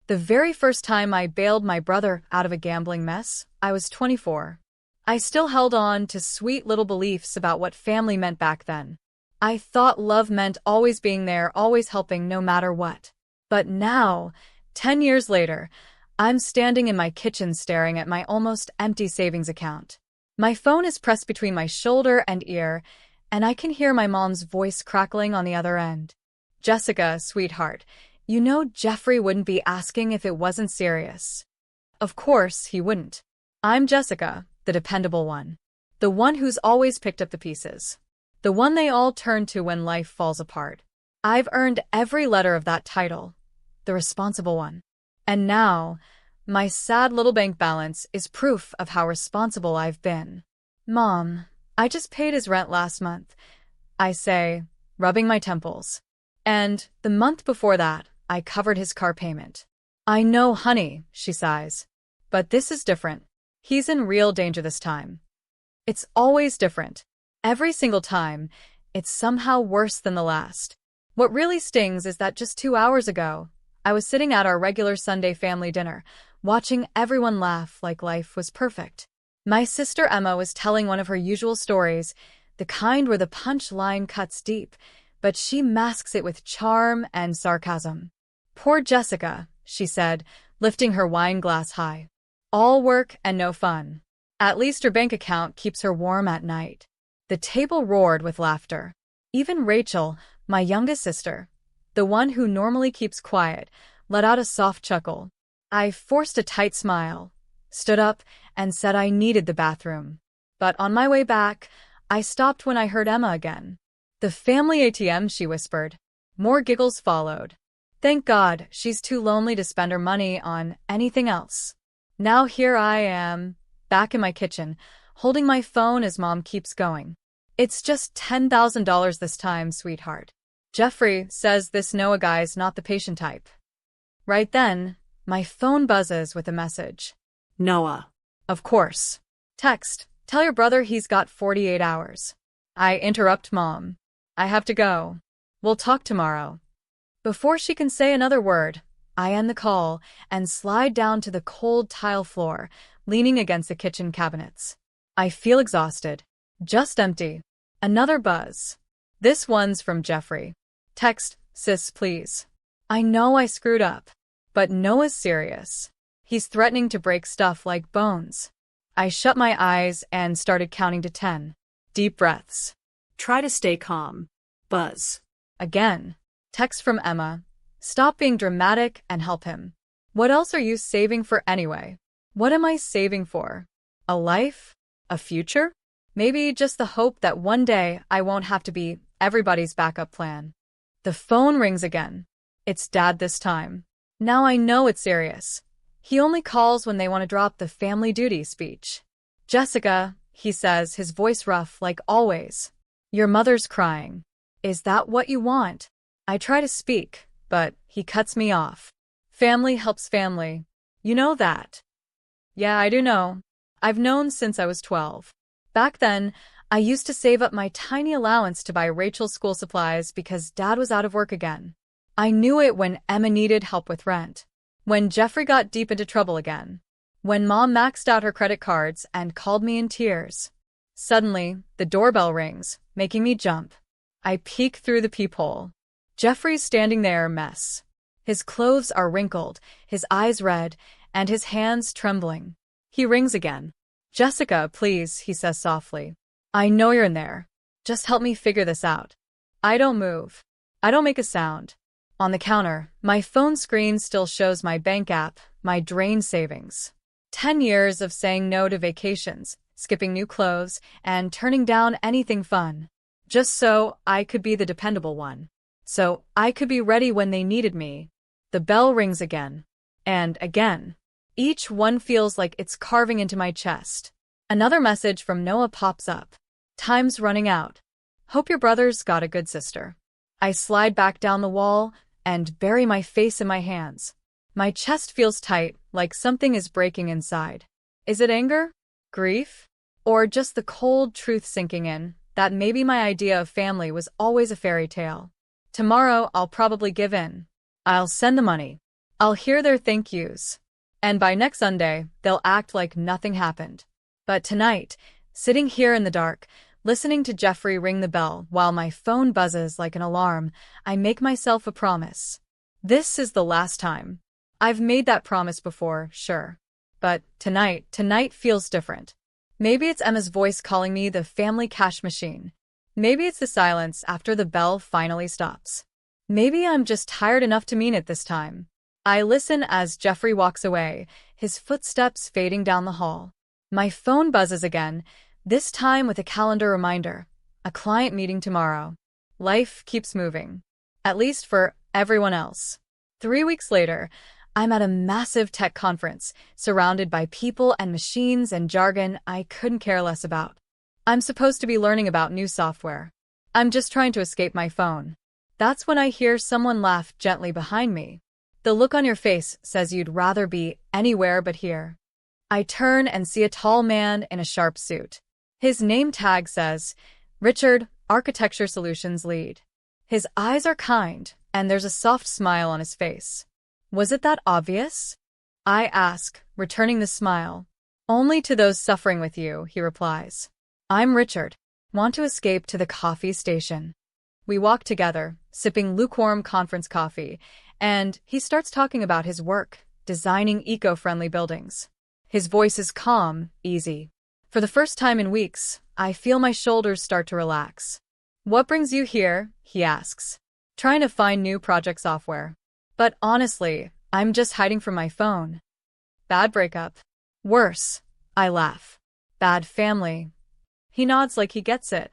The very first time I bailed my brother out of a gambling mess, I was 24. I still held on to sweet little beliefs about what family meant back then. I thought love meant always being there, always helping no matter what. But now, 10 years later, I'm standing in my kitchen staring at my almost empty savings account. My phone is pressed between my shoulder and ear, and I can hear my mom's voice crackling on the other end. Jessica, sweetheart, you know Jeffrey wouldn't be asking if it wasn't serious. Of course he wouldn't. I'm Jessica, the dependable one. The one who's always picked up the pieces. The one they all turn to when life falls apart. I've earned every letter of that title. The responsible one. And now, my sad little bank balance is proof of how responsible I've been. Mom, I just paid his rent last month, I say, rubbing my temples. And the month before that, I covered his car payment. I know, honey, she sighs. But this is different. He's in real danger this time. It's always different. Every single time, it's somehow worse than the last. What really stings is that just 2 hours ago, I was sitting at our regular Sunday family dinner, watching everyone laugh like life was perfect. My sister Emma was telling one of her usual stories, the kind where the punch line cuts deep, but she masks it with charm and sarcasm. Poor Jessica, she said, lifting her wine glass high. All work and no fun. At least her bank account keeps her warm at night. The table roared with laughter. Even Rachel, my youngest sister, the one who normally keeps quiet, let out a soft chuckle. I forced a tight smile, stood up, and said I needed the bathroom. But on my way back, I stopped when I heard Emma again. The family ATM, she whispered. More giggles followed. Thank God, she's too lonely to spend her money on anything else. Now here I am, back in my kitchen, holding my phone as Mom keeps going. It's just $10,000 this time, sweetheart. Jeffrey says this Noah guy's not the patient type. Right then, my phone buzzes with a message. Noah. Of course. Text, tell your brother he's got 48 hours. I interrupt Mom. I have to go. We'll talk tomorrow. Before she can say another word, I end the call and slide down to the cold tile floor, leaning against the kitchen cabinets. I feel exhausted. Just empty. Another buzz. This one's from Jeffrey. Text, sis, please. I know I screwed up. But Noah's serious. He's threatening to break stuff like bones. I shut my eyes and started counting to 10. Deep breaths. Try to stay calm. Buzz. Again. Text from Emma. Stop being dramatic and help him. What else are you saving for anyway? What am I saving for? A life? A future? Maybe just the hope that one day I won't have to be everybody's backup plan. The phone rings again. It's Dad this time. Now I know it's serious. He only calls when they want to drop the family duty speech. Jessica, he says, his voice rough like always. Your mother's crying. Is that what you want? I try to speak, but he cuts me off. Family helps family. You know that. Yeah, I do know. I've known since I was 12. Back then, I used to save up my tiny allowance to buy Rachel's school supplies because Dad was out of work again. I knew it when Emma needed help with rent. When Jeffrey got deep into trouble again. When Mom maxed out her credit cards and called me in tears. Suddenly, the doorbell rings, making me jump. I peek through the peephole. Jeffrey's standing there, mess. His clothes are wrinkled, his eyes red, and his hands trembling. He rings again. Jessica, please, he says softly. I know you're in there. Just help me figure this out. I don't move. I don't make a sound. On the counter, my phone screen still shows my bank app, my drained savings. 10 years of saying no to vacations, skipping new clothes, and turning down anything fun. Just so I could be the dependable one. So I could be ready when they needed me. The bell rings again. And again. Each one feels like it's carving into my chest. Another message from Noah pops up. Time's running out. Hope your brother's got a good sister. I slide back down the wall and bury my face in my hands. My chest feels tight, like something is breaking inside. Is it anger? Grief? Or just the cold truth sinking in, that maybe my idea of family was always a fairy tale? Tomorrow, I'll probably give in. I'll send the money. I'll hear their thank yous. And by next Sunday, they'll act like nothing happened. But tonight, sitting here in the dark, listening to Jeffrey ring the bell while my phone buzzes like an alarm, I make myself a promise. This is the last time. I've made that promise before, sure. But tonight feels different. Maybe it's Emma's voice calling me the family cash machine. Maybe it's the silence after the bell finally stops. Maybe I'm just tired enough to mean it this time. I listen as Jeffrey walks away, his footsteps fading down the hall. My phone buzzes again, this time with a calendar reminder. A client meeting tomorrow. Life keeps moving. At least for everyone else. 3 weeks later, I'm at a massive tech conference, surrounded by people and machines and jargon I couldn't care less about. I'm supposed to be learning about new software. I'm just trying to escape my phone. That's when I hear someone laugh gently behind me. The look on your face says you'd rather be anywhere but here. I turn and see a tall man in a sharp suit. His name tag says, Richard, Architecture Solutions Lead. His eyes are kind, and there's a soft smile on his face. Was it that obvious? I ask, returning the smile. Only to those suffering with you, he replies. I'm Richard. Want to escape to the coffee station. We walk together, sipping lukewarm conference coffee, and he starts talking about his work, designing eco-friendly buildings. His voice is calm, easy. For the first time in weeks, I feel my shoulders start to relax. What brings you here? He asks. Trying to find new project software. But honestly, I'm just hiding from my phone. Bad breakup. Worse. I laugh. Bad family. He nods like he gets it.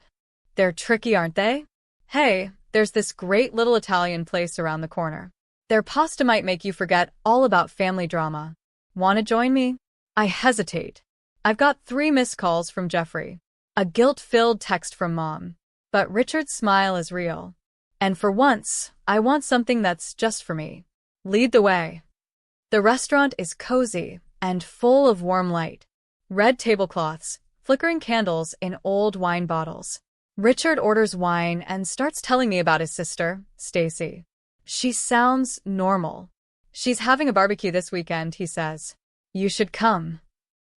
They're tricky, aren't they? Hey, there's this great little Italian place around the corner. Their pasta might make you forget all about family drama. Want to join me? I hesitate. I've got 3 missed calls from Jeffrey. A guilt-filled text from Mom. But Richard's smile is real. And for once, I want something that's just for me. Lead the way. The restaurant is cozy and full of warm light. Red tablecloths, flickering candles in old wine bottles. Richard orders wine and starts telling me about his sister, Stacy. She sounds normal. She's having a barbecue this weekend, he says. You should come.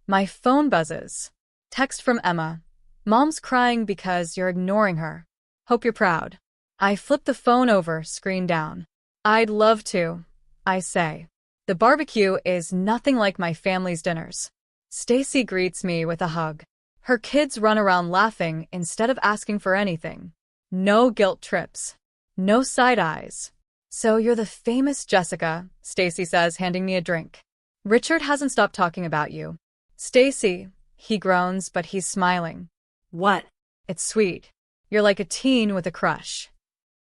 My phone buzzes. Text from Emma. Mom's crying because you're ignoring her. Hope you're proud. I flip the phone over, screen down. I'd love to, I say. The barbecue is nothing like my family's dinners. Stacy greets me with a hug. Her kids run around laughing instead of asking for anything. No guilt trips. No side eyes. So you're the famous Jessica, Stacy says, handing me a drink. Richard hasn't stopped talking about you. Stacy, he groans, but he's smiling. What? It's sweet. You're like a teen with a crush.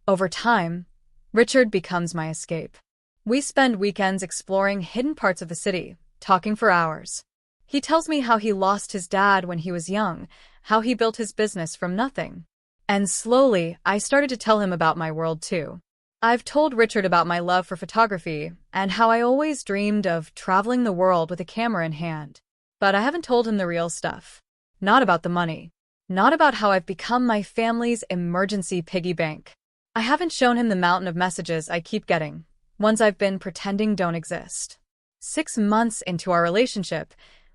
Over time, Richard becomes my escape. We spend weekends exploring hidden parts of the city, talking for hours. He tells me how he lost his dad when he was young, how he built his business from nothing. And slowly, I started to tell him about my world too. I've told Richard about my love for photography and how I always dreamed of traveling the world with a camera in hand. But I haven't told him the real stuff. Not about the money. Not about how I've become my family's emergency piggy bank. I haven't shown him the mountain of messages I keep getting, ones I've been pretending don't exist. 6 months into our relationship,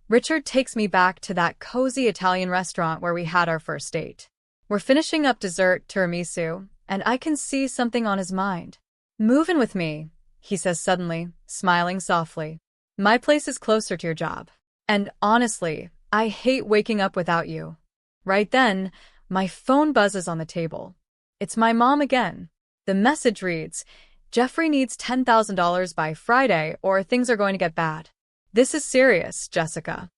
Richard takes me back to that cozy Italian restaurant where we had our first date. We're finishing up dessert tiramisu, and I can see something on his mind. Move in with me, he says suddenly, smiling softly. My place is closer to your job. And honestly, I hate waking up without you. Right then, my phone buzzes on the table. It's my mom again. The message reads, Jeffrey needs $10,000 by Friday or things are going to get bad. This is serious, Jessica.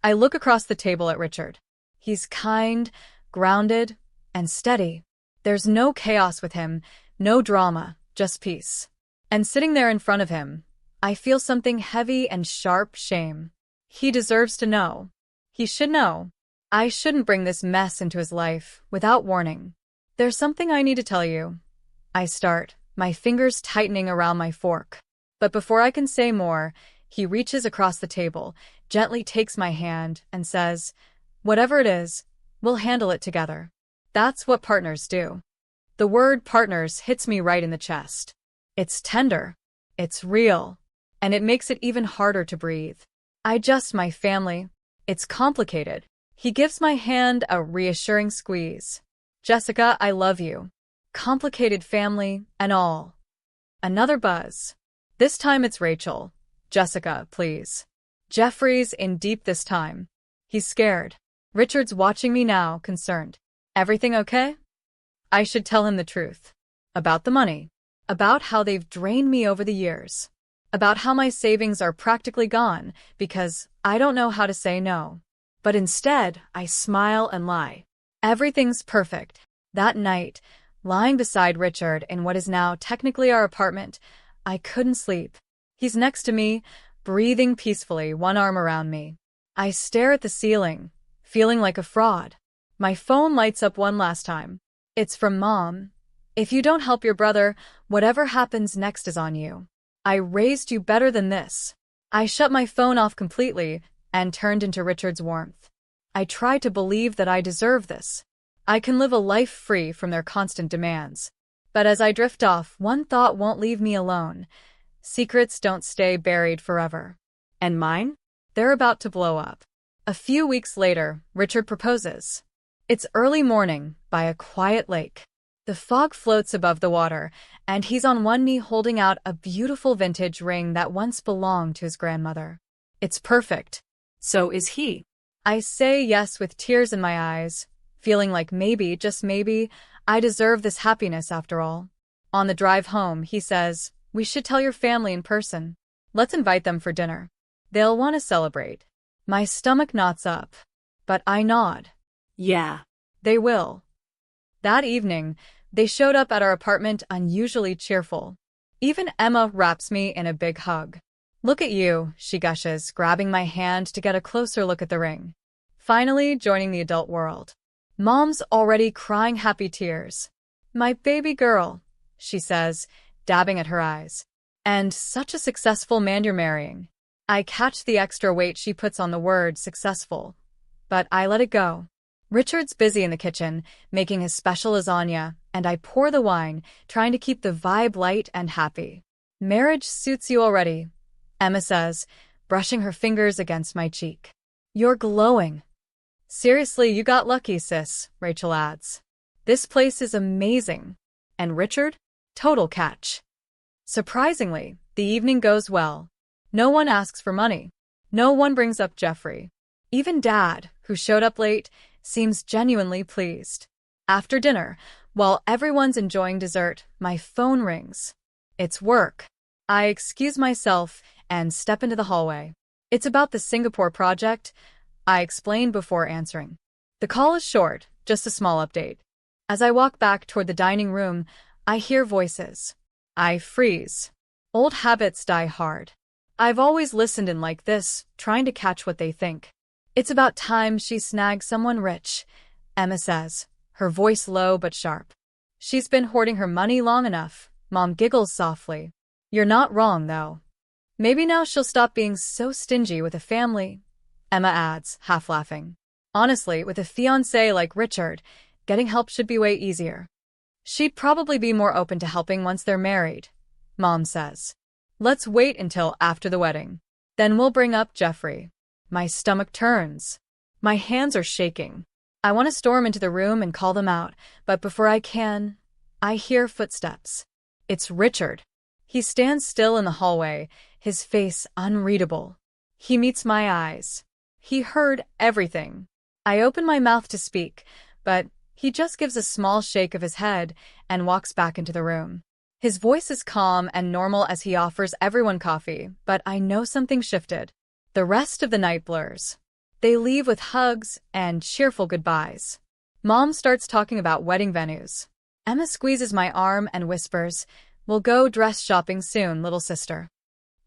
I look across the table at Richard. He's kind, grounded, and steady. There's no chaos with him, no drama, just peace. And sitting there in front of him, I feel something heavy and sharp shame. He deserves to know. He should know. I shouldn't bring this mess into his life without warning. There's something I need to tell you. I start, my fingers tightening around my fork. But before I can say more, he reaches across the table, gently takes my hand, and says, whatever it is, we'll handle it together. That's what partners do. The word partners hits me right in the chest. It's tender. It's real. and it makes it even harder to breathe. My family. It's complicated. He gives my hand a reassuring squeeze. Jessica, I love you. Complicated family and all. Another buzz. This time it's Rachel. Jessica, please. Jeffrey's in deep this time. He's scared. Richard's watching me now, concerned. Everything okay? I should tell him the truth. About the money. About how they've drained me over the years. About how my savings are practically gone because I don't know how to say no. But instead, I smile and lie. Everything's perfect. That night, lying beside Richard in what is now technically our apartment, I couldn't sleep. He's next to me, breathing peacefully, one arm around me. I stare at the ceiling, feeling like a fraud. My phone lights up one last time. It's from Mom. If you don't help your brother, whatever happens next is on you. I raised you better than this. I shut my phone off completely and turned into Richard's warmth. I try to believe that I deserve this. I can live a life free from their constant demands. But as I drift off, one thought won't leave me alone. Secrets don't stay buried forever. And mine? They're about to blow up. A few weeks later, Richard proposes. It's early morning by a quiet lake. The fog floats above the water, and he's on one knee holding out a beautiful vintage ring that once belonged to his grandmother. It's perfect. So is he. I say yes with tears in my eyes, feeling like maybe, just maybe, I deserve this happiness after all. On the drive home, he says, we should tell your family in person. Let's invite them for dinner. They'll want to celebrate. My stomach knots up, but I nod. Yeah. They will. That evening, they showed up at our apartment unusually cheerful. Even Emma wraps me in a big hug. Look at you, she gushes, grabbing my hand to get a closer look at the ring. Finally joining the adult world. Mom's already crying happy tears. My baby girl, she says, dabbing at her eyes. And such a successful man you're marrying. I catch the extra weight she puts on the word successful, but I let it go. Richard's busy in the kitchen, making his special lasagna, and I pour the wine, trying to keep the vibe light and happy. Marriage suits you already, Emma says, brushing her fingers against my cheek. You're glowing. Seriously, you got lucky, sis, Rachel adds. This place is amazing. And Richard? Total catch. Surprisingly, the evening goes well. No one asks for money. No one brings up Jeffrey. Even Dad, who showed up late, seems genuinely pleased. After dinner, while everyone's enjoying dessert, my phone rings. It's work. I excuse myself and step into the hallway. It's about the Singapore project, I explain before answering. The call is short, just a small update. As I walk back toward the dining room, I hear voices. I freeze. Old habits die hard. I've always listened in like this, trying to catch what they think. It's about time she snagged someone rich, Emma says, her voice low but sharp. She's been hoarding her money long enough, Mom giggles softly. You're not wrong, though. Maybe now she'll stop being so stingy with a family, Emma adds, half laughing. Honestly, with a fiancé like Richard, getting help should be way easier. She'd probably be more open to helping once they're married, Mom says. Let's wait until after the wedding. Then we'll bring up Jeffrey. My stomach turns. My hands are shaking. I want to storm into the room and call them out, but before I can, I hear footsteps. It's Richard. He stands still in the hallway, his face unreadable. He meets my eyes. He heard everything. I open my mouth to speak, but he just gives a small shake of his head and walks back into the room. His voice is calm and normal as he offers everyone coffee, but I know something shifted. The rest of the night blurs. They leave with hugs and cheerful goodbyes. Mom starts talking about wedding venues. Emma squeezes my arm and whispers, "We'll go dress shopping soon, little sister."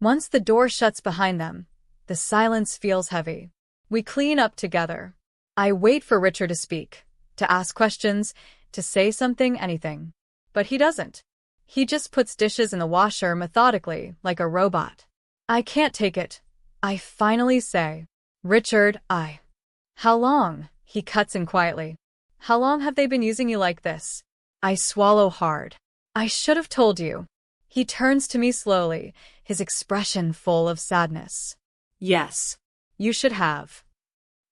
Once the door shuts behind them, the silence feels heavy. We clean up together. I wait for Richard to speak, to ask questions, to say something, anything. But he doesn't. He just puts dishes in the washer methodically, like a robot. I can't take it. I finally say, "Richard, How long?" He cuts in quietly. "How long have they been using you like this?" I swallow hard. "I should have told you." He turns to me slowly, his expression full of sadness. Yes. You should have.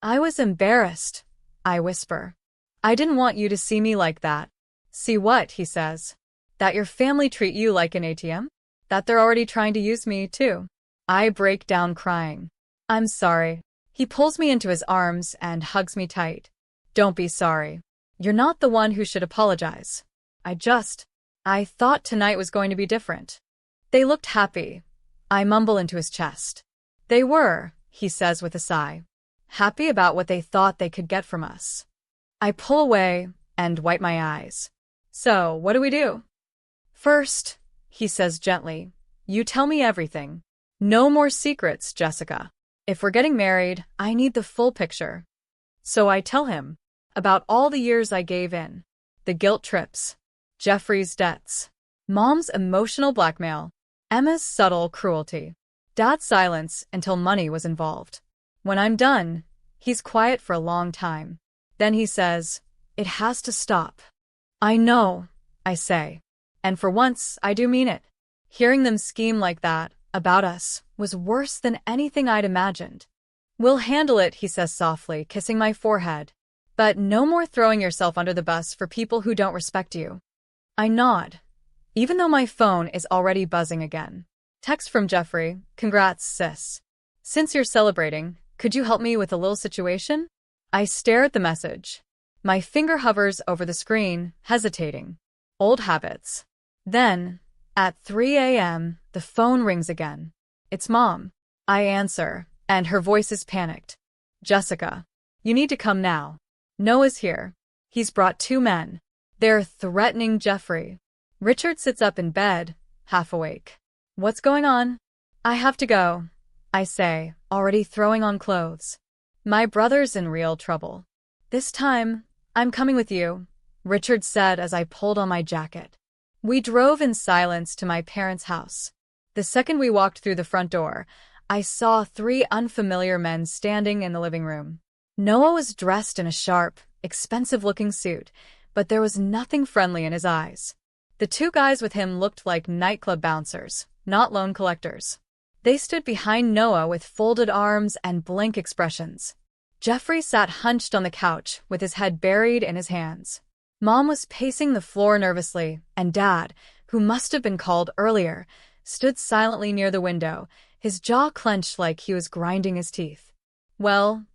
I was embarrassed, I whisper. I didn't want you to see me like that. See what, he says. That your family treat you like an ATM? That they're already trying to use me, too. I break down crying. I'm sorry. He pulls me into his arms and hugs me tight. Don't be sorry. You're not the one who should apologize. I thought tonight was going to be different. They looked happy. I mumble into his chest. They were, he says with a sigh. Happy about what they thought they could get from us. I pull away and wipe my eyes. So, what do we do? First, he says gently, you tell me everything. No more secrets, Jessica. If we're getting married, I need the full picture. So I tell him about all the years I gave in, the guilt trips, Jeffrey's debts, Mom's emotional blackmail, Emma's subtle cruelty, Dad's silence until money was involved. When I'm done, he's quiet for a long time. Then he says, it has to stop. I know, I say. And for once, I do mean it. Hearing them scheme like that about us was worse than anything I'd imagined. We'll handle it, he says softly, kissing my forehead. But no more throwing yourself under the bus for people who don't respect you. I nod, even though my phone is already buzzing again. Text from Jeffrey, congrats, sis. Since you're celebrating, could you help me with a little situation? I stare at the message. My finger hovers over the screen, hesitating. Old habits. Then, at 3 a.m., the phone rings again. It's Mom. I answer, and her voice is panicked. Jessica, you need to come now. Noah's here. He's brought 2 men. They're threatening Jeffrey. Richard sits up in bed, half awake. What's going on? I have to go, I say, already throwing on clothes. My brother's in real trouble. This time, I'm coming with you, Richard said as I pulled on my jacket. We drove in silence to my parents' house. The second we walked through the front door, I saw 3 unfamiliar men standing in the living room. Noah was dressed in a sharp, expensive-looking suit, but there was nothing friendly in his eyes. The 2 guys with him looked like nightclub bouncers, not loan collectors. They stood behind Noah with folded arms and blank expressions. Jeffrey sat hunched on the couch with his head buried in his hands. Mom was pacing the floor nervously, and Dad, who must have been called earlier, stood silently near the window, his jaw clenched like he was grinding his teeth. Well,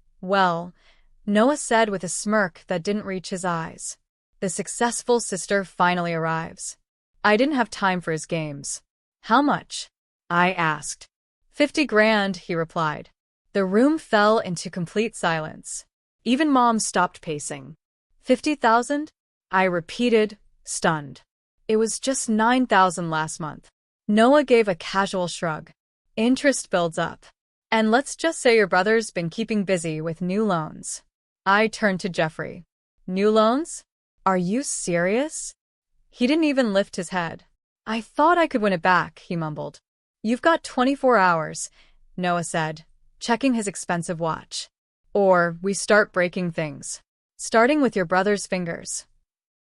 Noah said with a smirk that didn't reach his eyes. The successful sister finally arrives. I didn't have time for his games. How much? I asked. 50 grand, he replied. The room fell into complete silence. Even Mom stopped pacing. 50,000? I repeated, stunned. It was just 9,000 last month. Noah gave a casual shrug. Interest builds up. And let's just say your brother's been keeping busy with new loans. I turned to Jeffrey. New loans? Are you serious? He didn't even lift his head. I thought I could win it back, he mumbled. You've got 24 hours, Noah said, checking his expensive watch. Or we start breaking things. Starting with your brother's fingers.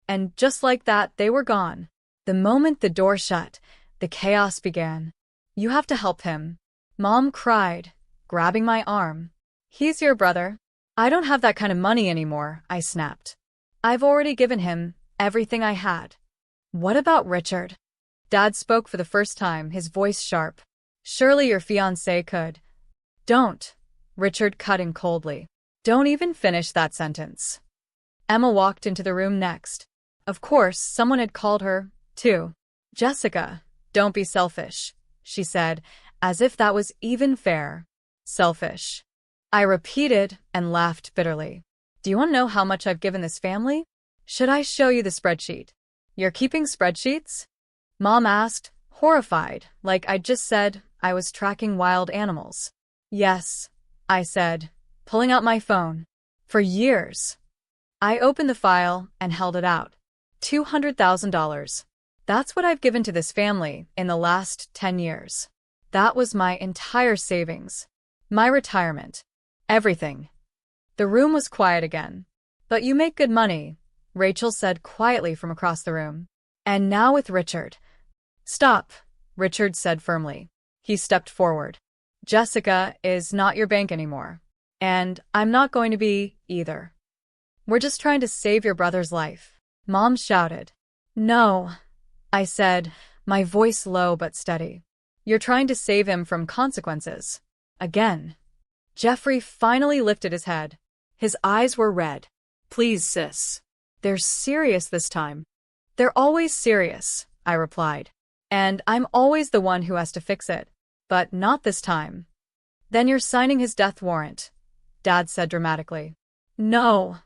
And just like that, they were gone. The moment the door shut, the chaos began. You have to help him. Mom cried, grabbing my arm. He's your brother. I don't have that kind of money anymore, I snapped. I've already given him everything I had. What about Richard? Dad spoke for the first time, his voice sharp. Surely your fiancé could. Don't, Richard cut in coldly. Don't even finish that sentence. Emma walked into the room next. Of course, someone had called her, too. Jessica, don't be selfish, she said, as if that was even fair. Selfish. I repeated and laughed bitterly. Do you want to know how much I've given this family? Should I show you the spreadsheet? You're keeping spreadsheets? Mom asked, horrified, like I'd just said I was tracking wild animals. Yes, I said, pulling out my phone. For years. I opened the file and held it out. $200,000. That's what I've given to this family in the last 10 years. That was my entire savings. My retirement. Everything. The room was quiet again. But you make good money, Rachel said quietly from across the room. And now with Richard. Stop, Richard said firmly. He stepped forward. Jessica is not your bank anymore. And I'm not going to be, either. We're just trying to save your brother's life. Mom shouted. No, I said, my voice low but steady. You're trying to save him from consequences. Again. Jeffrey finally lifted his head. His eyes were red. Please, sis. They're serious this time. They're always serious, I replied. And I'm always the one who has to fix it. But not this time. Then you're signing his death warrant, Dad said dramatically. No,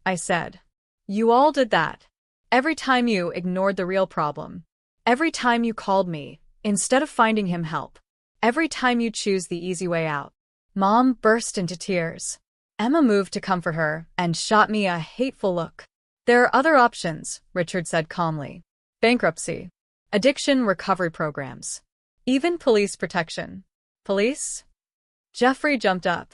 I said. You all did that. Every time you ignored the real problem. Every time you called me, instead of finding him help. Every time you choose the easy way out. Mom burst into tears. Emma moved to comfort her and shot me a hateful look. There are other options, Richard said calmly. Bankruptcy. Addiction recovery programs. Even police protection. Police? Jeffrey jumped up.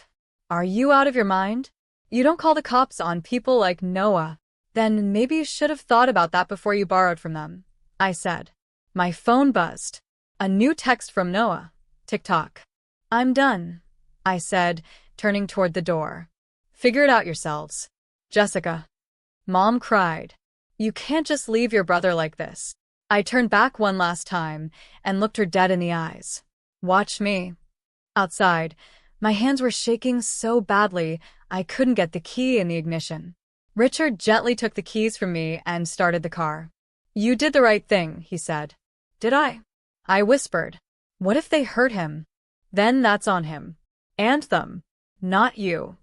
Are you out of your mind? You don't call the cops on people like Noah. Then maybe you should have thought about that before you borrowed from them, I said. My phone buzzed. A new text from Noah. TikTok. I'm done, I said, turning toward the door. Figure it out yourselves. Jessica. Mom cried. You can't just leave your brother like this. I turned back one last time and looked her dead in the eyes. Watch me. Outside, my hands were shaking so badly I couldn't get the key in the ignition. Richard gently took the keys from me and started the car. You did the right thing, he said. Did I? I whispered. What if they hurt him? Then that's on him. And them. Not you.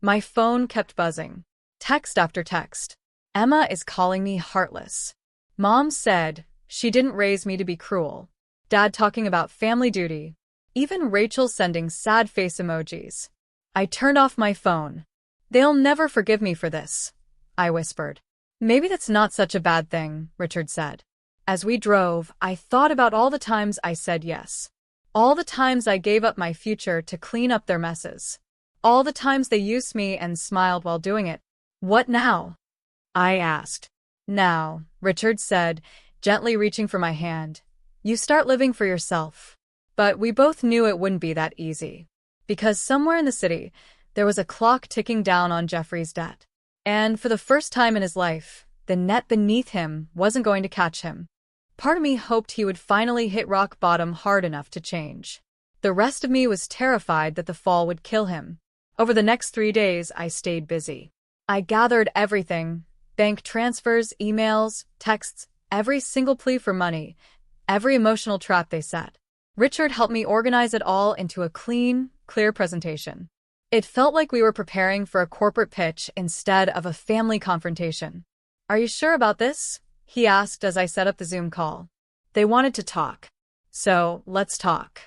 My phone kept buzzing. Text after text. Emma is calling me heartless. Mom said she didn't raise me to be cruel. Dad talking about family duty. Even Rachel sending sad face emojis. I turned off my phone. They'll never forgive me for this, I whispered. Maybe that's not such a bad thing, Richard said. As we drove, I thought about all the times I said yes. All the times I gave up my future to clean up their messes. All the times they used me and smiled while doing it. What now? I asked. Now, Richard said, gently reaching for my hand. You start living for yourself. But we both knew it wouldn't be that easy. Because somewhere in the city, there was a clock ticking down on Jeffrey's debt. And for the first time in his life, the net beneath him wasn't going to catch him. Part of me hoped he would finally hit rock bottom hard enough to change. The rest of me was terrified that the fall would kill him. Over the next 3 days, I stayed busy. I gathered everything: bank transfers, emails, texts, every single plea for money, every emotional trap they set. Richard helped me organize it all into a clean, clear presentation. It felt like we were preparing for a corporate pitch instead of a family confrontation. Are you sure about this? He asked as I set up the Zoom call. They wanted to talk. So, let's talk.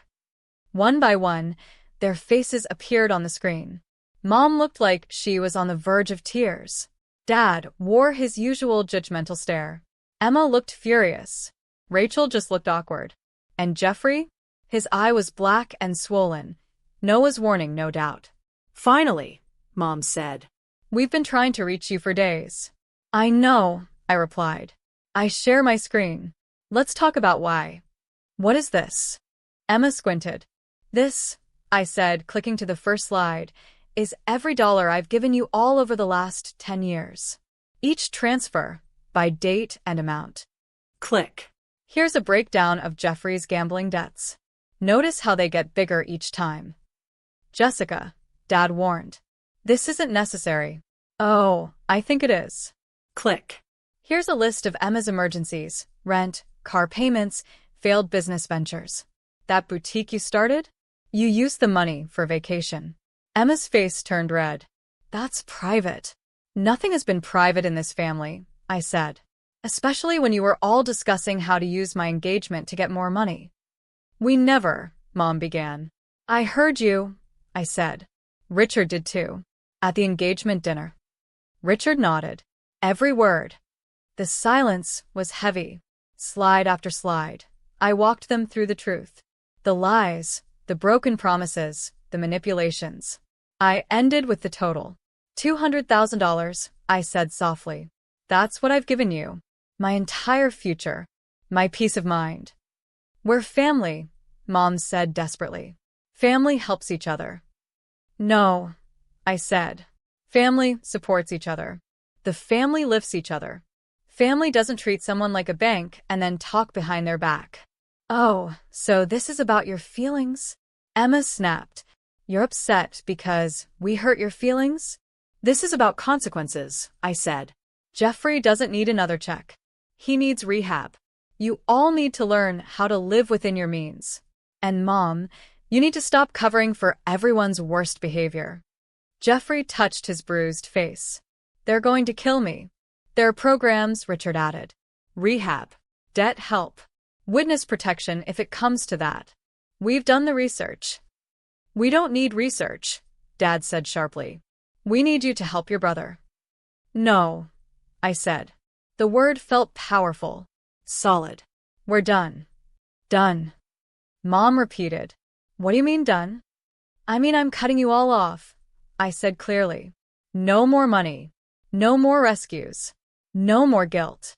One by one, their faces appeared on the screen. Mom looked like she was on the verge of tears. Dad wore his usual judgmental stare. Emma looked furious. Rachel just looked awkward. And Jeffrey? His eye was black and swollen. Noah's warning, no doubt. Finally, Mom said. We've been trying to reach you for days. I know, I replied. I share my screen. Let's talk about why. What is this? Emma squinted. This, I said, clicking to the first slide, is every dollar I've given you all over the last 10 years. Each transfer, by date and amount. Click. Here's a breakdown of Jeffrey's gambling debts. Notice how they get bigger each time. Jessica, Dad warned. This isn't necessary. Oh, I think it is. Click. Here's a list of Emma's emergencies: rent, car payments, failed business ventures. That boutique you started? You used the money for vacation. Emma's face turned red. That's private. Nothing has been private in this family, I said. Especially when you were all discussing how to use my engagement to get more money. We never, Mom began. I heard you, I said. Richard did too. At the engagement dinner. Richard nodded. Every word. The silence was heavy. Slide after slide. I walked them through the truth. The lies, the broken promises, the manipulations. I ended with the total. $200,000, I said softly. That's what I've given you. My entire future. My peace of mind. We're family, Mom said desperately. Family helps each other. No, I said. Family supports each other. The family lifts each other. Family doesn't treat someone like a bank and then talk behind their back. Oh, so this is about your feelings? Emma snapped. You're upset because we hurt your feelings? This is about consequences, I said. Jeffrey doesn't need another check. He needs rehab. You all need to learn how to live within your means. And Mom, you need to stop covering for everyone's worst behavior. Jeffrey touched his bruised face. They're going to kill me. There are programs, Richard added. Rehab. Debt help. Witness protection if it comes to that. We've done the research. We don't need research, Dad said sharply. We need you to help your brother. No, I said. The word felt powerful. Solid. We're done. Done. Mom repeated. What do you mean done? I mean I'm cutting you all off, I said clearly. No more money. No more rescues. No more guilt.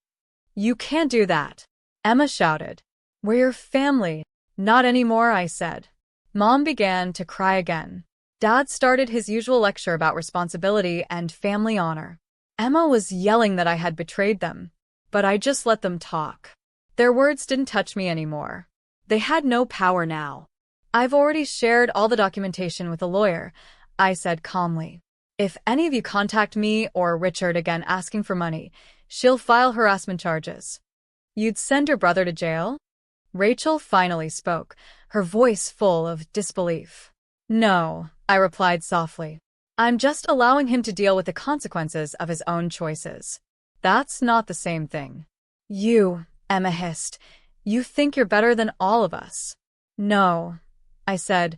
You can't do that, Emma shouted. We're your family. Not anymore, I said. Mom began to cry again. Dad started his usual lecture about responsibility and family honor. Emma was yelling that I had betrayed them, but I just let them talk. Their words didn't touch me anymore. They had no power now. I've already shared all the documentation with a lawyer, I said calmly. If any of you contact me or Richard again asking for money, she'll file harassment charges. You'd send your brother to jail? Rachel finally spoke, her voice full of disbelief. No, I replied softly. I'm just allowing him to deal with the consequences of his own choices. That's not the same thing. You, Emma hissed, you think you're better than all of us. No, I said.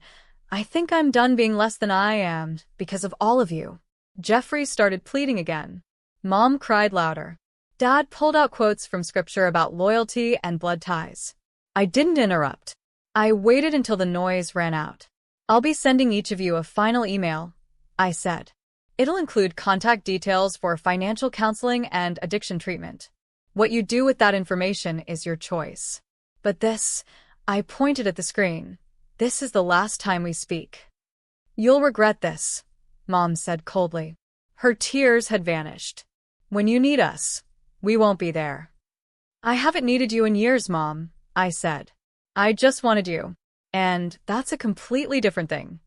I think I'm done being less than I am because of all of you. Jeffrey started pleading again. Mom cried louder. Dad pulled out quotes from scripture about loyalty and blood ties. I didn't interrupt. I waited until the noise ran out. I'll be sending each of you a final email, I said. It'll include contact details for financial counseling and addiction treatment. What you do with that information is your choice. But this, I pointed at the screen. This is the last time we speak. You'll regret this, Mom said coldly. Her tears had vanished. When you need us, we won't be there. I haven't needed you in years, Mom, I said. I just wanted you. And that's a completely different thing.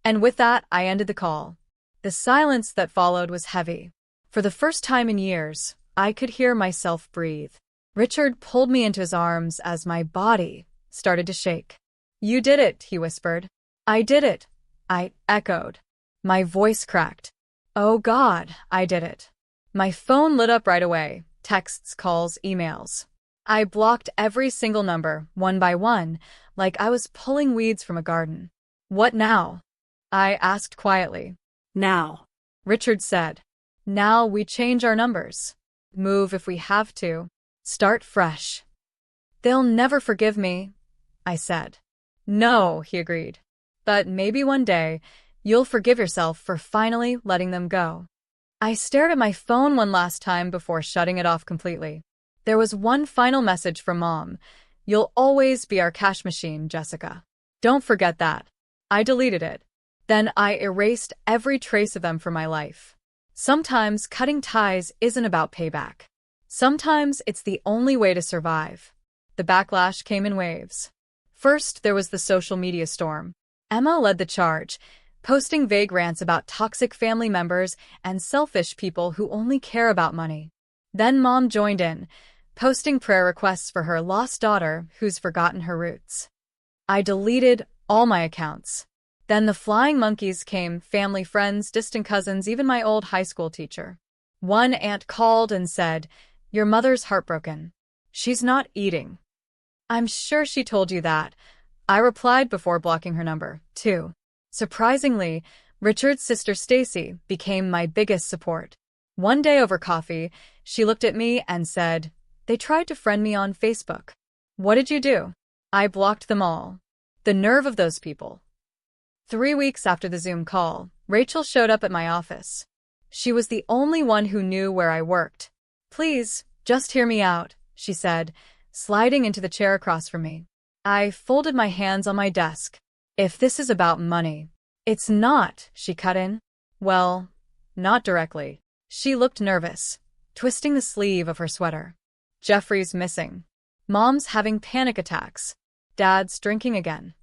And with that, I ended the call. The silence that followed was heavy. For the first time in years, I could hear myself breathe. Richard pulled me into his arms as my body started to shake. You did it, he whispered. I did it, I echoed. My voice cracked. Oh God, I did it. My phone lit up right away. Texts, calls, emails. I blocked every single number, one by one, like I was pulling weeds from a garden. What now? I asked quietly. Now, Richard said. Now we change our numbers. Move if we have to. Start fresh. They'll never forgive me, I said. No, he agreed. But maybe one day, you'll forgive yourself for finally letting them go. I stared at my phone one last time before shutting it off completely. There was one final message from Mom. You'll always be our cash machine, Jessica. Don't forget that. I deleted it. Then I erased every trace of them from my life. Sometimes cutting ties isn't about payback. Sometimes it's the only way to survive. The backlash came in waves. First, there was the social media storm. Emma led the charge, posting vague rants about toxic family members and selfish people who only care about money. Then Mom joined in, posting prayer requests for her lost daughter who's forgotten her roots. I deleted all my accounts. Then the flying monkeys came, family, friends, distant cousins, even my old high school teacher. One aunt called and said, "Your mother's heartbroken. She's not eating." I'm sure she told you that. I replied before blocking her number, too. Surprisingly, Richard's sister Stacy became my biggest support. One day over coffee, she looked at me and said, "They tried to friend me on Facebook." What did you do? I blocked them all. The nerve of those people. 3 weeks after the Zoom call, Rachel showed up at my office. She was the only one who knew where I worked. "Please, just hear me out," she said, sliding into the chair across from me. I folded my hands on my desk. If this is about money. It's not, she cut in. Well, not directly. She looked nervous, twisting the sleeve of her sweater. Jeffrey's missing. Mom's having panic attacks. Dad's drinking again.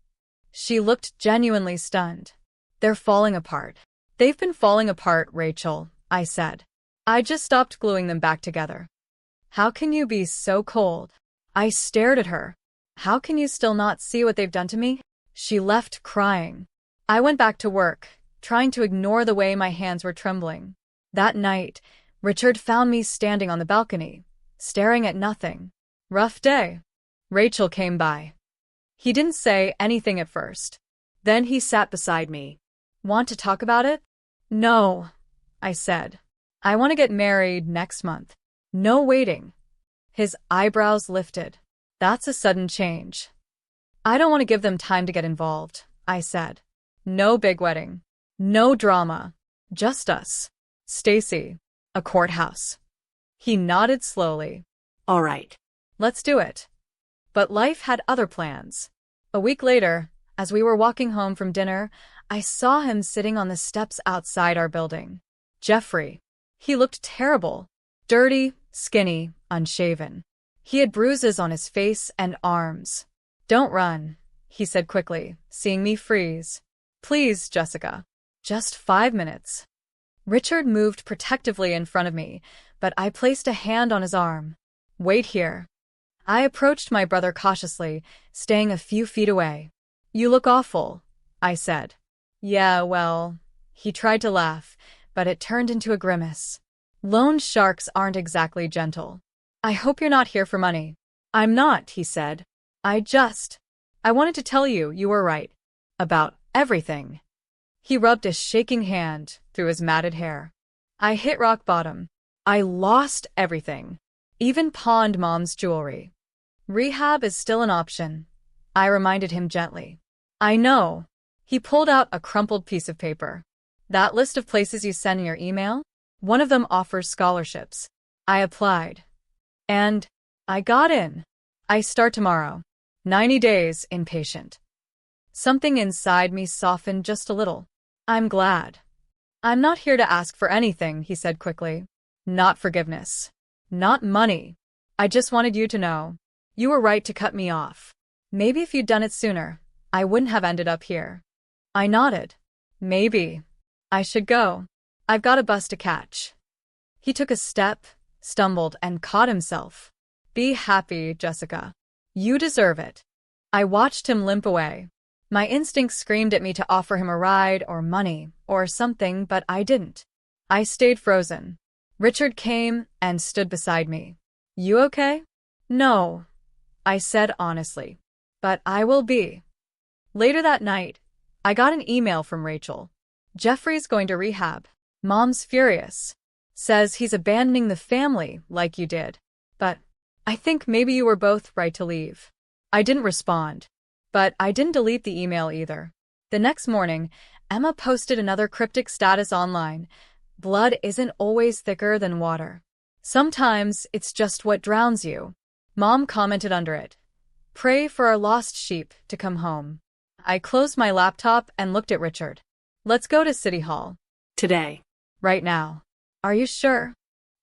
She looked genuinely stunned. They're falling apart. They've been falling apart, Rachel, I said. I just stopped gluing them back together. How can you be so cold? I stared at her. How can you still not see what they've done to me? She left crying. I went back to work, trying to ignore the way my hands were trembling. That night, Richard found me standing on the balcony, staring at nothing. Rough day. Rachel came by. He didn't say anything at first. Then he sat beside me. Want to talk about it? No, I said. I want to get married next month. No waiting. His eyebrows lifted. That's a sudden change. I don't want to give them time to get involved, I said. No big wedding. No drama. Just us. Stacy. A courthouse. He nodded slowly. All right. Let's do it. But life had other plans. A week later, as we were walking home from dinner, I saw him sitting on the steps outside our building. Jeffrey. He looked terrible. Dirty, skinny, unshaven. He had bruises on his face and arms. Don't run, he said quickly, seeing me freeze. Please, Jessica. Just 5 minutes. Richard moved protectively in front of me, but I placed a hand on his arm. Wait here. I approached my brother cautiously, staying a few feet away. You look awful, I said. Yeah, well, he tried to laugh, but it turned into a grimace. Loan sharks aren't exactly gentle. I hope you're not here for money. I'm not, he said. I wanted to tell you you were right. About everything. He rubbed a shaking hand through his matted hair. I hit rock bottom. I lost everything. Even pawned Mom's jewelry. Rehab is still an option, I reminded him gently. I know. He pulled out a crumpled piece of paper. That list of places you send in your email? One of them offers scholarships. I applied. And I got in. I start tomorrow. 90 days inpatient. Something inside me softened just a little. I'm glad. I'm not here to ask for anything, he said quickly. Not forgiveness. Not money. I just wanted you to know. You were right to cut me off. Maybe if you'd done it sooner, I wouldn't have ended up here. I nodded. Maybe. I should go. I've got a bus to catch. He took a step, stumbled, and caught himself. Be happy, Jessica. You deserve it. I watched him limp away. My instincts screamed at me to offer him a ride or money or something, but I didn't. I stayed frozen. Richard came and stood beside me. You okay? No, I said honestly. But I will be. Later that night, I got an email from Rachel. Jeffrey's going to rehab. Mom's furious. Says he's abandoning the family like you did. But I think maybe you were both right to leave. I didn't respond. But I didn't delete the email either. The next morning, Emma posted another cryptic status online. Blood isn't always thicker than water. Sometimes it's just what drowns you. Mom commented under it. Pray for our lost sheep to come home. I closed my laptop and looked at Richard. Let's go to City Hall. Today. Right now. Are you sure?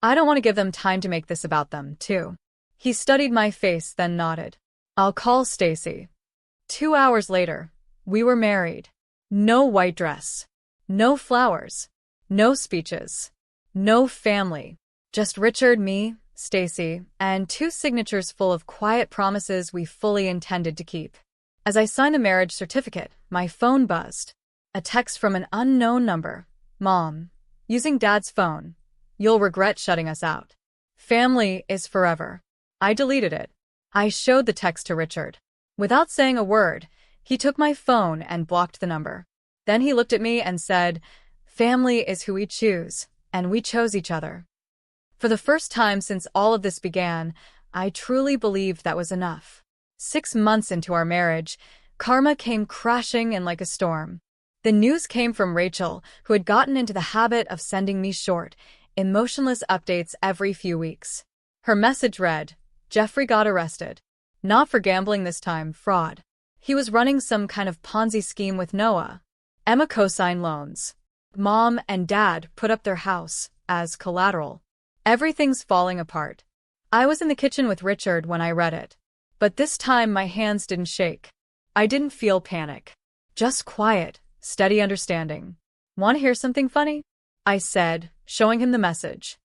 I don't want to give them time to make this about them, too. He studied my face, then nodded. I'll call Stacy. 2 hours later, we were married. No white dress. No flowers. No speeches. No family. Just Richard, me, Stacy, and 2 signatures full of quiet promises we fully intended to keep. As I signed the marriage certificate, my phone buzzed. A text from an unknown number. Mom, using Dad's phone. You'll regret shutting us out. Family is forever. I deleted it. I showed the text to Richard. Without saying a word, he took my phone and blocked the number. Then he looked at me and said, Family is who we choose, and we chose each other. For the first time since all of this began, I truly believed that was enough. 6 months into our marriage, karma came crashing in like a storm. The news came from Rachel, who had gotten into the habit of sending me short, emotionless updates every few weeks. Her message read, Jeffrey got arrested. Not for gambling this time, fraud. He was running some kind of Ponzi scheme with Noah. Emma co-signed loans. Mom and Dad put up their house as collateral. Everything's falling apart. I was in the kitchen with Richard when I read it. But this time my hands didn't shake. I didn't feel panic. Just quiet, steady understanding. Want to hear something funny? I said, showing him the message.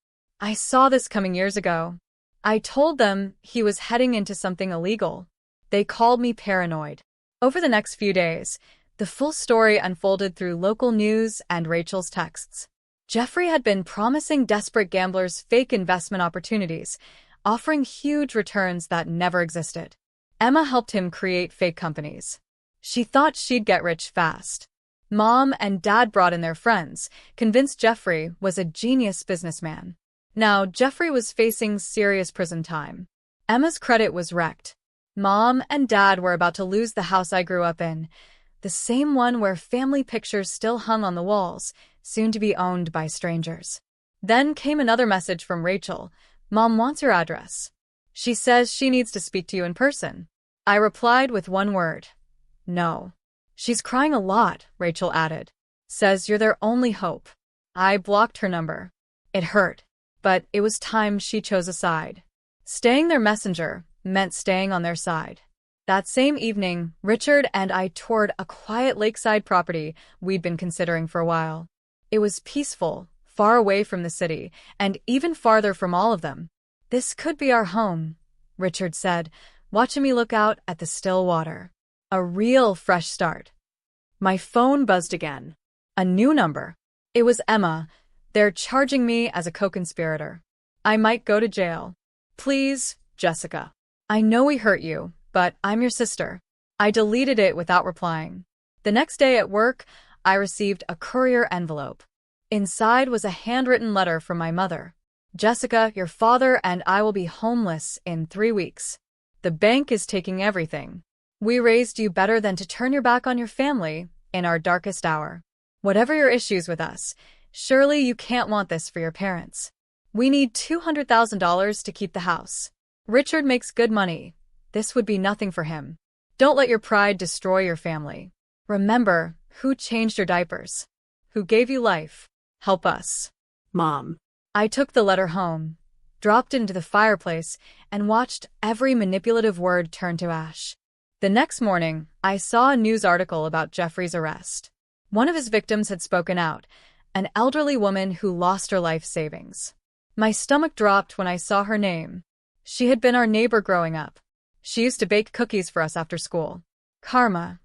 I saw this coming years ago. I told them he was heading into something illegal. They called me paranoid. Over the next few days, the full story unfolded through local news and Rachel's texts. Jeffrey had been promising desperate gamblers fake investment opportunities, offering huge returns that never existed. Emma helped him create fake companies. She thought she'd get rich fast. Mom and Dad brought in their friends, convinced Jeffrey was a genius businessman. Now, Jeffrey was facing serious prison time. Emma's credit was wrecked. Mom and Dad were about to lose the house I grew up in, the same one where family pictures still hung on the walls, soon to be owned by strangers. Then came another message from Rachel. Mom wants your address. She says she needs to speak to you in person. I replied with one word. No. She's crying a lot, Rachel added. Says you're their only hope. I blocked her number. It hurt, but it was time she chose a side. Staying their messenger meant staying on their side. That same evening, Richard and I toured a quiet lakeside property we'd been considering for a while. It was peaceful, far away from the city, and even farther from all of them. This could be our home, Richard said, watching me look out at the still water. A real fresh start. My phone buzzed again. A new number. It was Emma. They're charging me as a co-conspirator. I might go to jail. Please, Jessica. I know we hurt you, but I'm your sister. I deleted it without replying. The next day at work, I received a courier envelope. Inside was a handwritten letter from my mother. Jessica, your father and I will be homeless in 3 weeks. The bank is taking everything. We raised you better than to turn your back on your family in our darkest hour. Whatever your issues with us, surely you can't want this for your parents. We need $200,000 to keep the house. Richard makes good money. This would be nothing for him. Don't let your pride destroy your family. Remember who changed your diapers, who gave you life. Help us. Mom. I took the letter home, dropped it into the fireplace, and watched every manipulative word turn to ash. The next morning, I saw a news article about Jeffrey's arrest. One of his victims had spoken out, an elderly woman who lost her life savings. My stomach dropped when I saw her name. She had been our neighbor growing up. She used to bake cookies for us after school. Karma,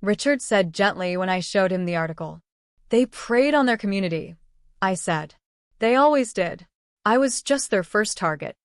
Richard said gently when I showed him the article. They preyed on their community, I said. They always did. I was just their first target.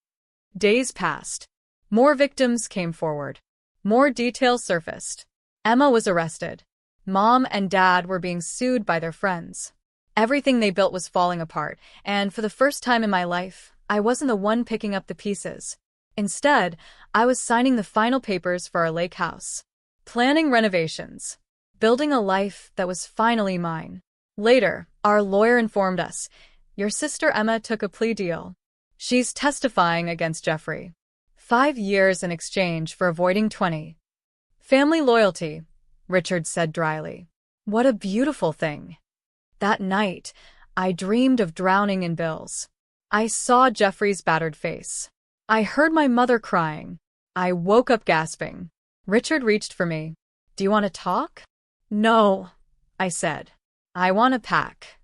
Days passed. More victims came forward. More details surfaced. Emma was arrested. Mom and Dad were being sued by their friends. Everything they built was falling apart, and for the first time in my life, I wasn't the one picking up the pieces. Instead, I was signing the final papers for our lake house. Planning renovations. Building a life that was finally mine. Later, our lawyer informed us, your sister Emma took a plea deal. She's testifying against Jeffrey. 5 years in exchange for avoiding 20. Family loyalty, Richard said dryly. What a beautiful thing. That night, I dreamed of drowning in bills. I saw Jeffrey's battered face. I heard my mother crying. I woke up gasping. Richard reached for me. Do you want to talk? No, I said. I want to pack.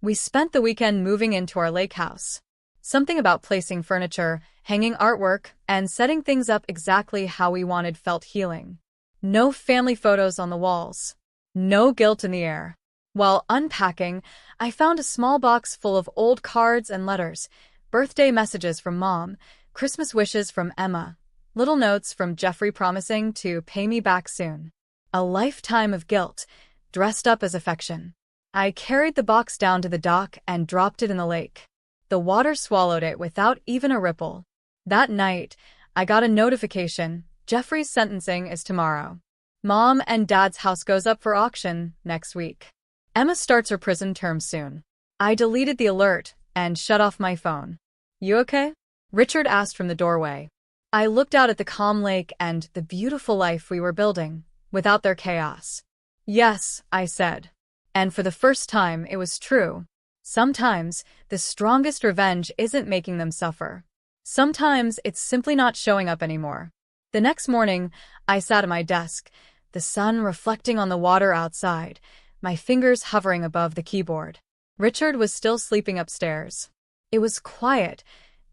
We spent the weekend moving into our lake house. Something about placing furniture, hanging artwork, and setting things up exactly how we wanted felt healing. No family photos on the walls. No guilt in the air. While unpacking, I found a small box full of old cards and letters, birthday messages from Mom, Christmas wishes from Emma, little notes from Jeffrey promising to pay me back soon. A lifetime of guilt, dressed up as affection. I carried the box down to the dock and dropped it in the lake. The water swallowed it without even a ripple. That night, I got a notification. Jeffrey's sentencing is tomorrow. Mom and Dad's house goes up for auction next week. Emma starts her prison term soon. I deleted the alert and shut off my phone. You okay? Richard asked from the doorway. I looked out at the calm lake and the beautiful life we were building, without their chaos. Yes, I said. And for the first time, it was true. Sometimes, the strongest revenge isn't making them suffer. Sometimes, it's simply not showing up anymore. The next morning, I sat at my desk, the sun reflecting on the water outside, my fingers hovering above the keyboard. Richard was still sleeping upstairs. It was quiet,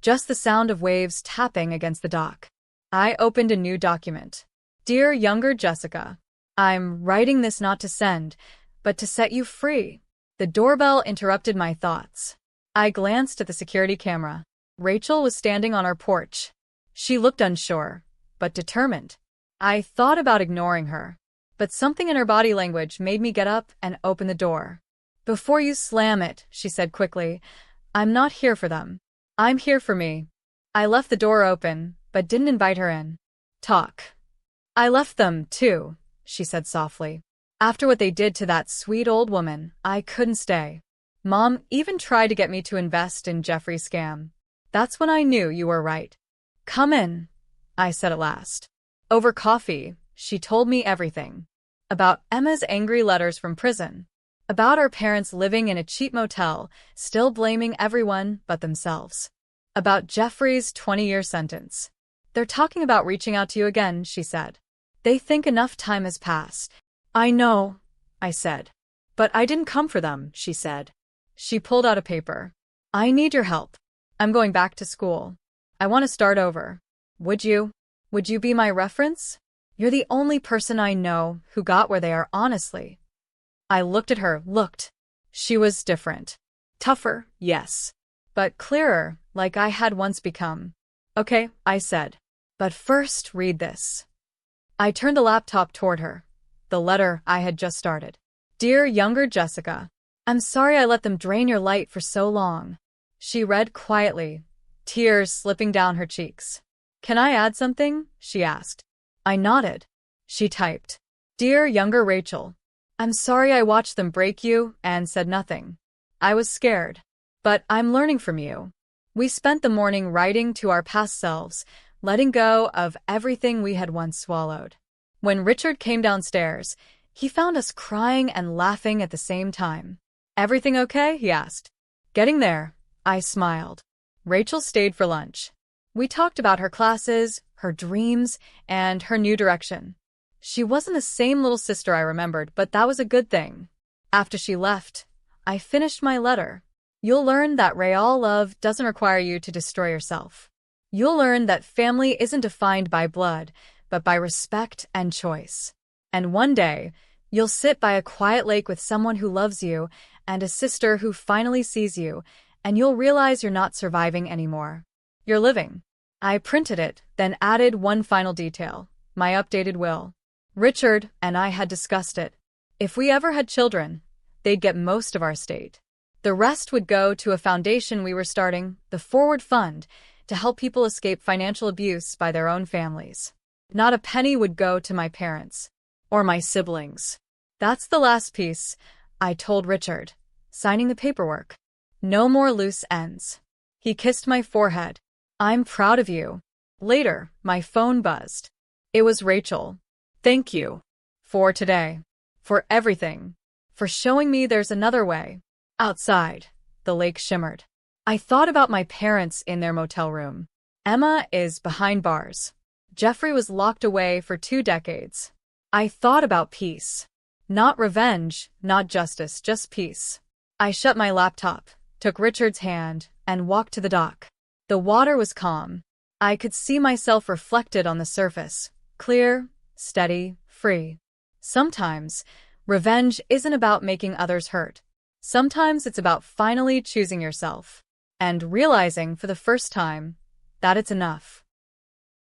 just the sound of waves tapping against the dock. I opened a new document. Dear younger Jessica, I'm writing this not to send, but to set you free. The doorbell interrupted my thoughts. I glanced at the security camera. Rachel was standing on our porch. She looked unsure, but determined. I thought about ignoring her, but something in her body language made me get up and open the door. Before you slam it, she said quickly, I'm not here for them. I'm here for me. I left the door open, but didn't invite her in. Talk. I left them, too, she said softly. After what they did to that sweet old woman, I couldn't stay. Mom even tried to get me to invest in Jeffrey's scam. That's when I knew you were right. Come in, I said at last. Over coffee, she told me everything. About Emma's angry letters from prison. About our parents living in a cheap motel, still blaming everyone but themselves. About Jeffrey's 20-year sentence. They're talking about reaching out to you again, she said. They think enough time has passed. I know, I said. But I didn't come for them, she said. She pulled out a paper. I need your help. I'm going back to school. I want to start over. Would you? Would you be my reference? You're the only person I know who got where they are honestly. I looked at her, She was different. Tougher, yes. But clearer, like I had once become. Okay, I said. But first, read this. I turned the laptop toward her. The letter I had just started. Dear younger Jessica, I'm sorry I let them drain your light for so long. She read quietly, tears slipping down her cheeks. Can I add something? She asked. I nodded. She typed. Dear younger Rachel, I'm sorry I watched them break you and said nothing. I was scared. But I'm learning from you. We spent the morning writing to our past selves, letting go of everything we had once swallowed. When Richard came downstairs, he found us crying and laughing at the same time. Everything okay? He asked. Getting there, I smiled. Rachel stayed for lunch. We talked about her classes, her dreams, and her new direction. She wasn't the same little sister I remembered, but that was a good thing. After she left, I finished my letter. You'll learn that real love doesn't require you to destroy yourself. You'll learn that family isn't defined by blood, but by respect and choice. And one day, you'll sit by a quiet lake with someone who loves you and a sister who finally sees you, and you'll realize you're not surviving anymore. You're living. I printed it, then added one final detail, my updated will. Richard and I had discussed it. If we ever had children, they'd get most of our estate. The rest would go to a foundation we were starting, the Forward Fund, to help people escape financial abuse by their own families. Not a penny would go to my parents. Or my siblings. That's the last piece, I told Richard, signing the paperwork. No more loose ends. He kissed my forehead. I'm proud of you. Later, my phone buzzed. It was Rachel. Thank you. For today. For everything. For showing me there's another way. Outside, the lake shimmered. I thought about my parents in their motel room. Emma is behind bars. Jeffrey was locked away for 2 decades. I thought about peace. Not revenge, not justice, just peace. I shut my laptop, took Richard's hand, and walked to the dock. The water was calm. I could see myself reflected on the surface, clear, steady, free. Sometimes, revenge isn't about making others hurt. Sometimes it's about finally choosing yourself and realizing for the first time that it's enough.